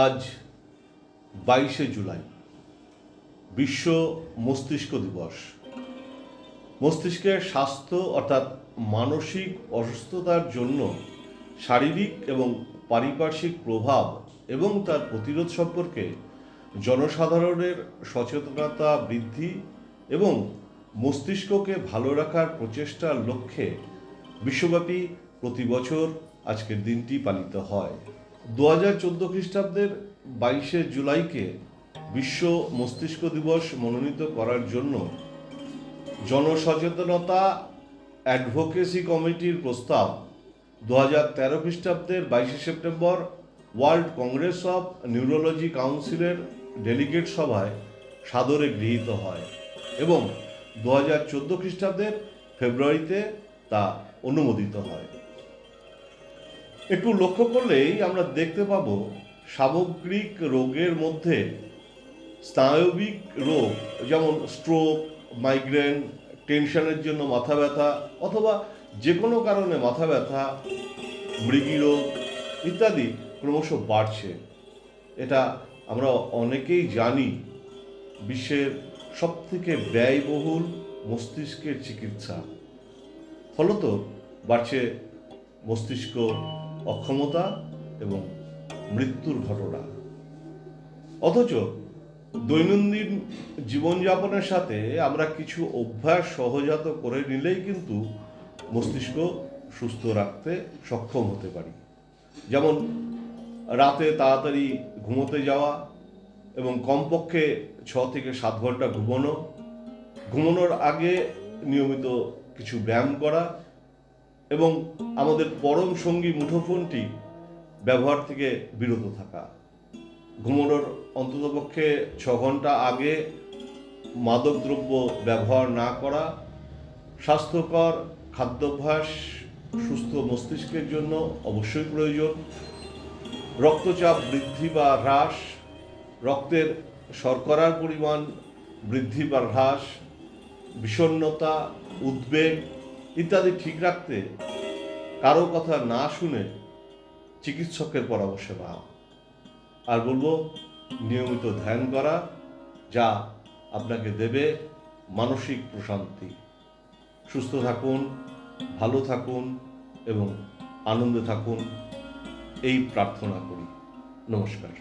আজ 22শে জুলাই, বিশ্ব মস্তিষ্ক দিবস। মস্তিষ্কের স্বাস্থ্য অর্থাৎ মানসিক অসুস্থতার জন্য শারীরিক এবং পারিপার্শ্বিক প্রভাব এবং তার প্রতিরোধ সম্পর্কে জনসাধারণের সচেতনতা বৃদ্ধি এবং মস্তিষ্ককে ভালো রাখার প্রচেষ্টার লক্ষ্যে বিশ্বব্যাপী প্রতি বছর আজকের দিনটি পালিত হয়। 2014 খ্রিস্টাব্দের 22শে জুলাইকে বিশ্ব মস্তিষ্ক দিবস মনোনীত করার জন্য জনসচেতনতা অ্যাডভোকেসি কমিটির প্রস্তাব 2013 খ্রিস্টাব্দের 22শে September world congress of neurology কাউন্সিলের ডেলিগেট সভায় সাদরে গৃহীত হয় এবং 2014 খ্রিস্টাব্দের ফেব্রুয়ারিতে তা অনুমোদিত হয়। একটু লক্ষ্য করলেই আমরা দেখতে পাব সামগ্রিক রোগের মধ্যে স্নায়বিক রোগ যেমন স্ট্রোক, মাইগ্রেন, টেনশনের জন্য মাথা ব্যথা অথবা যে কোনো কারণে মাথা ব্যথা, মৃগীরোগ ইত্যাদি ক্রমশ বাড়ছে। এটা আমরা অনেকেই জানি। বিশ্বের সবথেকে ব্যয়বহুল মস্তিষ্কের চিকিৎসা, ফলত বাড়ছে মস্তিষ্ক অক্ষমতা এবং মৃত্যুর ঘটনা। অথচ দৈনন্দিন জীবনযাপনের সাথে আমরা কিছু অভ্যাস সহজাত করে নিলেই কিন্তু মস্তিষ্ক সুস্থ রাখতে সক্ষম হতে পারি। যেমন রাতে তাড়াতাড়ি ঘুমোতে যাওয়া এবং কমপক্ষে 6 থেকে 7 ঘন্টা ঘুমানো, ঘুমানোর আগে নিয়মিত কিছু ব্যায়াম করা এবং আমাদের পরম সঙ্গী মুঠোফোনটি ব্যবহার থেকে বিরত থাকা, ঘুমানোর অন্ততপক্ষে 6 ঘন্টা আগে মাদকদ্রব্য ব্যবহার না করা, স্বাস্থ্যকর খাদ্যাভ্যাস সুস্থ মস্তিষ্কের জন্য অবশ্যই প্রয়োজন, রক্তচাপ বৃদ্ধি বা হ্রাস, রক্তের শর্করার পরিমাণ বৃদ্ধি বা হ্রাস, বিষণ্ণতা, উদ্বেগ ইত্যাদি ঠিক রাখতে কারো কথা না শুনে চিকিৎসকের পরামর্শ নাও। আর বলবো নিয়মিত ধ্যান করা, যা আপনাকে দেবে মানসিক প্রশান্তি। সুস্থ থাকুন, ভালো থাকুন এবং আনন্দে থাকুন, এই প্রার্থনা করি। নমস্কার।